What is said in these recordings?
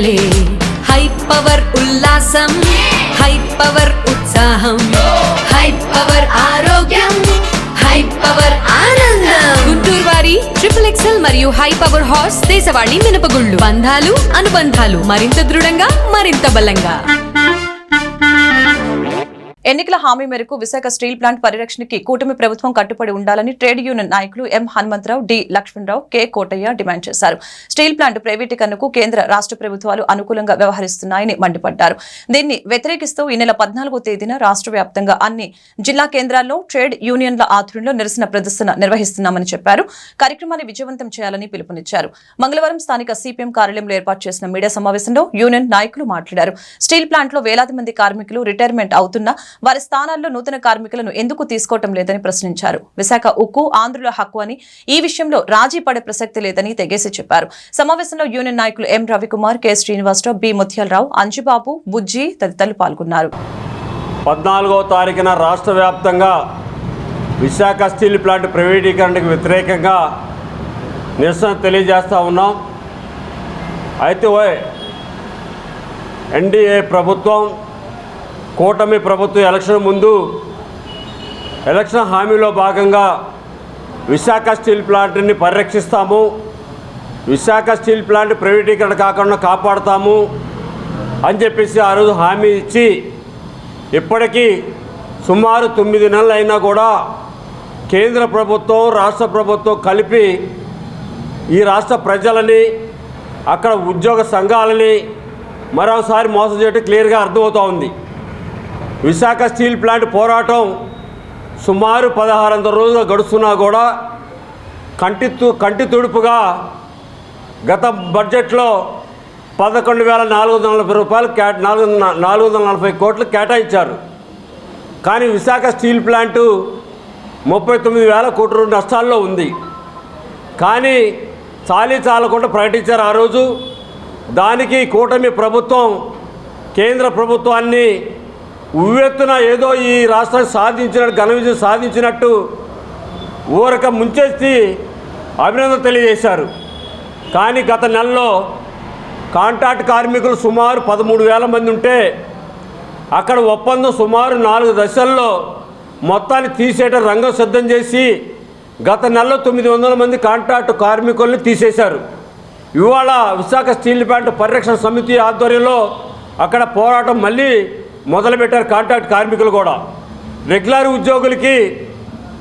పండగలే high power ఉల్లాసం high power ఉత్సాహం high power ఆరోగ్యం హై పవర్ ఆనందం గుంటూరు వారి XXL మరియు హై పవర్ హార్స్ దేశవాళీ మినపగుళ్ళు బంధాలు అనుబంధాలు మరింత దృఢంగా మరింత బలంగా. ఎన్నికల హామీ మేరకు విశాఖ స్టీల్ ప్లాంట్ పరిరక్షణకి కూటమి ప్రభుత్వం కట్టుబడి ఉండాలని ట్రేడ్ యూనియన్ నాయకులు M Hanumantha Rao, D Lakshmana Rao, K Kotaiah demand చేశారు. స్టీల్ ప్లాంట్ ప్రైవేటీకరణకు కేంద్ర రాష్ట్ర ప్రభుత్వాలు అనుకూలంగా వ్యవహరిస్తున్నాయని మండిపడ్డారు. దీన్ని వ్యతిరేకిస్తూ ఈ నెల 14వ తేదీన రాష్ట్ర వ్యాప్తంగా అన్ని జిల్లా కేంద్రాల్లో ట్రేడ్ యూనియన్ల ఆధ్వర్యంలో నిరసన ప్రదర్శన నిర్వహిస్తున్నామని చెప్పారు. కార్యక్రమాన్ని విజయవంతం చేయాలని పిలుపునిచ్చారు. మంగళవారం స్థానిక సిపిఎం కార్యాలయంలో ఏర్పాటు చేసిన మీడియా సమావేశంలో యూనియన్ నాయకులు మాట్లాడారు. స్టీల్ ప్లాంట్ లో వేలాది మంది కార్మికులు రిటైర్మెంట్ అవుతున్నా వారి స్థానాల్లో నూతన కార్మికులను ఎందుకు తీసుకోవటం లేదని ప్రశ్నించారు. విశాఖ ఉక్కు ఆంధ్రుల హక్కు అని ఈ విషయంలో రాజీ పడే ప్రసక్తి లేదని తెగేసి చెప్పారు. సమావేశంలో యూనియన్ నాయకులు ఎం రవికుమార్, కె శ్రీనివాసరావు, బి ముత్యాలరావు, అంజుబాబు, బుజ్జి తదితరులు పాల్గొన్నారు. 14వ తారీఖున రాష్ట్ర వ్యాప్తంగా విశాఖ స్టీల్ ప్లాంట్ ప్రైవేటీకరణకు వ్యతిరేకంగా నిరసన తెలియజేస్తూ ఉన్నాం. అయితే ఎన్డీఏ ప్రభుత్వం కూటమి ప్రభుత్వం ఎలక్షన్ ముందు ఎలక్షన్ హామీలో భాగంగా విశాఖ స్టీల్ ప్లాంట్ని పరిరక్షిస్తాము, విశాఖ స్టీల్ ప్లాంట్ ప్రైవేటీకరణ కాకుండా కాపాడుతాము అని చెప్పేసి ఆ రోజు హామీ ఇచ్చి ఇప్పటికీ సుమారు 9 నెలలు అయినా కూడా కేంద్ర ప్రభుత్వం రాష్ట్ర ప్రభుత్వం కలిపి ఈ రాష్ట్ర ప్రజలని అక్కడ ఉద్యోగ సంఘాలని మరోసారి మోసం చేయడం క్లియర్గా అర్థమవుతూ ఉంది. విశాఖ స్టీల్ ప్లాంట్ పోరాటం సుమారు 1600 రోజులు గడుస్తున్నా కూడా కంటి తుడుపుగా గత బడ్జెట్లో 11,440 రూపాయలు 440 కోట్లు కేటాయించారు. కానీ విశాఖ స్టీల్ ప్లాంటు 39,000 కోట్ల నష్టాల్లో ఉంది. కానీ చాలకుండా ప్రకటించారు ఆ రోజు. దానికి కూటమి ప్రభుత్వం కేంద్ర ప్రభుత్వాన్ని ఉవ్వెత్తున ఏదో ఈ రాష్ట్రాన్ని సాధించినట్టు ఘన విజయం సాధించినట్టు ఊరక ముంచేసి అభినందన తెలియజేశారు. కానీ గత నెలలో కాంట్రాక్ట్ కార్మికులు సుమారు 13,000 మంది ఉంటే అక్కడ ఒప్పందం సుమారు 4 దశల్లో మొత్తాన్ని తీసేయడం రంగం సిద్ధం చేసి గత నెలలో 900 మంది కాంట్రాక్ట్ కార్మికుల్ని తీసేశారు. ఇవాళ విశాఖ స్టీల్ ప్లాంట్ పరిరక్షణ సమితి ఆధ్వర్యంలో అక్కడ పోరాటం మళ్ళీ మొదలుపెట్టారు. కాంట్రాక్ట్ కార్మికులు కూడా రెగ్యులర్ ఉద్యోగులకి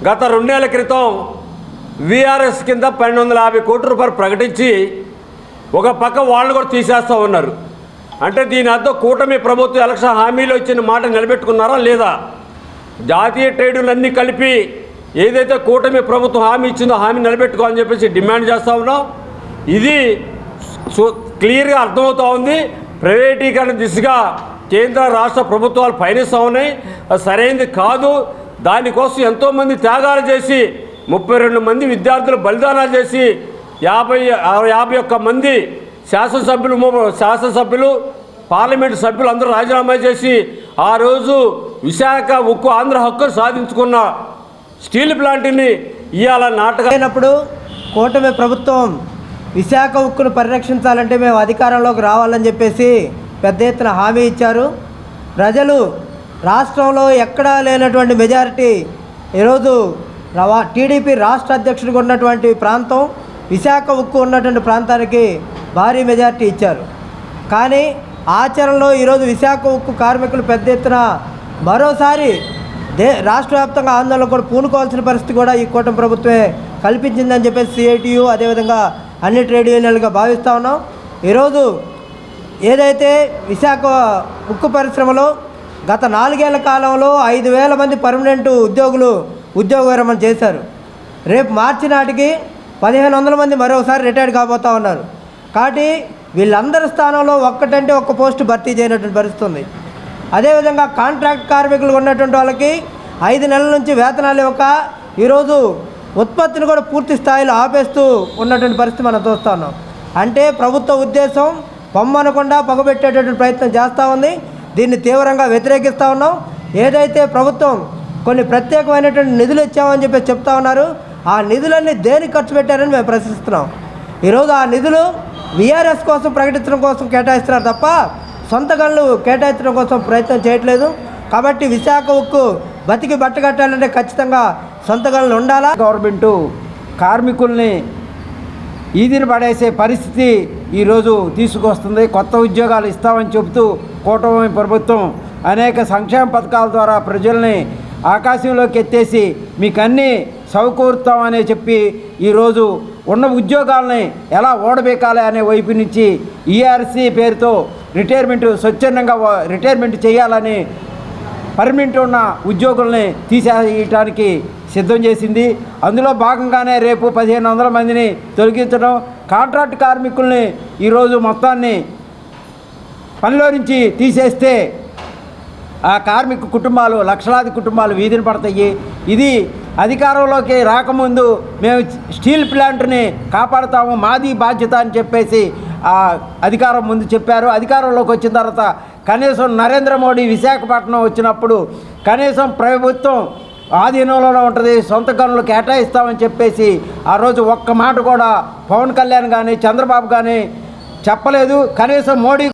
గత 2 నెలల క్రితం వీఆర్ఎస్ కింద 1250 కోట్ల రూపాయలు ప్రకటించి ఒక పక్క వాళ్ళు కూడా తీసేస్తూ ఉన్నారు. అంటే దీని అర్థం కూటమి ప్రభుత్వం ఎలక్షన్ హామీలో ఇచ్చిన మాట నిలబెట్టుకున్నారా లేదా? జాతీయ ట్రేడులన్నీ కలిపి ఏదైతే కూటమి ప్రభుత్వం హామీ ఇచ్చిందో హామీ నిలబెట్టుకోవాలని చెప్పేసి డిమాండ్ చేస్తూ ఉన్నాం. ఇది క్లియర్గా అర్థమవుతూ ఉంది. ప్రైవేటీకరణ దిశగా కేంద్ర రాష్ట్ర ప్రభుత్వాలు పయనిస్తూ ఉన్నాయి. అది సరైనది కాదు. దానికోసం ఎంతోమంది త్యాగాలు చేసి 32 మంది విద్యార్థులు బలిదానాలు చేసి 51 మంది శాసనసభ్యులు పార్లమెంటు సభ్యులు అందరూ రాజీనామా చేసి ఆ రోజు విశాఖ ఉక్కు ఆంధ్ర హక్కును సాధించుకున్న స్టీల్ ప్లాంట్ని ఇవాళ నాటకమైనప్పుడు కూటమి ప్రభుత్వం విశాఖ ఉక్కును పరిరక్షించాలంటే మేము అధికారంలోకి రావాలని చెప్పేసి పెద్ద ఎత్తున హామీ ఇచ్చారు. ప్రజలు రాష్ట్రంలో ఎక్కడా లేనటువంటి మెజారిటీ ఈరోజు టీడీపీ రాష్ట్ర అధ్యక్షుడిగా ఉన్నటువంటి ప్రాంతం విశాఖ ఉక్కు ఉన్నటువంటి ప్రాంతానికి భారీ మెజారిటీ ఇచ్చారు. కానీ ఆచరణలో ఈరోజు విశాఖ ఉక్కు కార్మికులు పెద్ద ఎత్తున మరోసారి రాష్ట్ర వ్యాప్తంగా ఆందోళన కూడా పూనుకోవాల్సిన పరిస్థితి కూడా ఈ కూటమి ప్రభుత్వమే కల్పించిందని చెప్పేసి సిఐటియు అదేవిధంగా అన్ని ట్రేడ్ యూనియన్లుగా భావిస్తూ ఉన్నాం. ఈరోజు ఏదైతే విశాఖ ఉక్కు పరిశ్రమలో గత 4 ఏళ్ల కాలంలో 5,000 మంది పర్మనెంట్ ఉద్యోగులు ఉద్యోగ విరమణ చేశారు. రేపు మార్చి నాటికి 1,500 మంది మరోసారి రిటైర్డ్ కాబోతూ ఉన్నారు. కాబట్టి వీళ్ళందరి స్థానంలో ఒక్కటంటే ఒక్క పోస్టు భర్తీ చేయనటువంటి పరిస్థితి ఉంది. అదేవిధంగా కాంట్రాక్ట్ కార్మికులు ఉన్నటువంటి వాళ్ళకి 5 నెలల నుంచి వేతనాలు ఇవ్వక ఈరోజు ఉత్పత్తిని కూడా పూర్తి స్థాయిలో ఆపేస్తూ ఉన్నటువంటి పరిస్థితి మనం చూస్తూ ఉన్నాం. అంటే ప్రభుత్వ ఉద్దేశం పొమ్మనకుండా పగబెట్టేటటువంటి ప్రయత్నం చేస్తూ ఉంది. దీన్ని తీవ్రంగా వ్యతిరేకిస్తూ ఉన్నాం. ఏదైతే ప్రభుత్వం కొన్ని ప్రత్యేకమైనటువంటి నిధులు ఇచ్చామని చెప్పి చెప్తా ఉన్నారు, ఆ నిధులన్నీ దేనికి ఖర్చు పెట్టారని మేము ప్రశ్నిస్తున్నాం. ఈరోజు ఆ నిధులు విఆర్ఎస్ కోసం ప్రకటించడం కోసం కేటాయిస్తున్నారు తప్ప సొంత గనులు కేటాయించడం కోసం ప్రయత్నం చేయట్లేదు. కాబట్టి విశాఖ ఉక్కు బతికి బట్టగట్టాలంటే ఖచ్చితంగా సొంత గనులు ఉండాలా. గవర్నమెంటు కార్మికుల్ని ఈదిన పడేసే పరిస్థితి ఈరోజు తీసుకొస్తుంది. కొత్త ఉద్యోగాలు ఇస్తామని చెబుతూ కూటమి ప్రభుత్వం అనేక సంక్షేమ పథకాల ద్వారా ప్రజల్ని ఆకాశంలోకి ఎత్తేసి మీకు అన్నీ సమకూరుతామని చెప్పి ఈరోజు ఉన్న ఉద్యోగాలని ఎలా ఓడబెక్కాలి అనే వైపు నుంచి ఈఆర్సీ పేరుతో రిటైర్మెంట్ స్వచ్ఛందంగా రిటైర్మెంట్ చేయాలని పర్మనెంట్ ఉన్న ఉద్యోగుల్ని తీసేయటానికి సిద్ధం చేసింది. అందులో భాగంగానే రేపు 1500 మందిని తొలగించడం, కాంట్రాక్ట్ కార్మికుల్ని ఈరోజు మొత్తాన్ని పనిలో నుంచి తీసేస్తే ఆ కార్మిక కుటుంబాలు లక్షలాది కుటుంబాలు వీధిన పడతాయి. ఇది అధికారంలోకి రాకముందు మేము స్టీల్ ప్లాంట్ని కాపాడుతాము, మాది బాధ్యత అని చెప్పేసి అధికారం ముందు చెప్పారు. అధికారంలోకి వచ్చిన తర్వాత కనీసం నరేంద్ర మోడీ విశాఖపట్నం వచ్చినప్పుడు కనీసం ప్రభుత్వం ఆధీనంలోనే ఉంటుంది, సొంత గనులు కేటాయిస్తామని చెప్పేసి ఆ రోజు ఒక్క మాట కూడా పవన్ కళ్యాణ్ కానీ చంద్రబాబు కానీ చెప్పలేదు. కనీసం మోడీ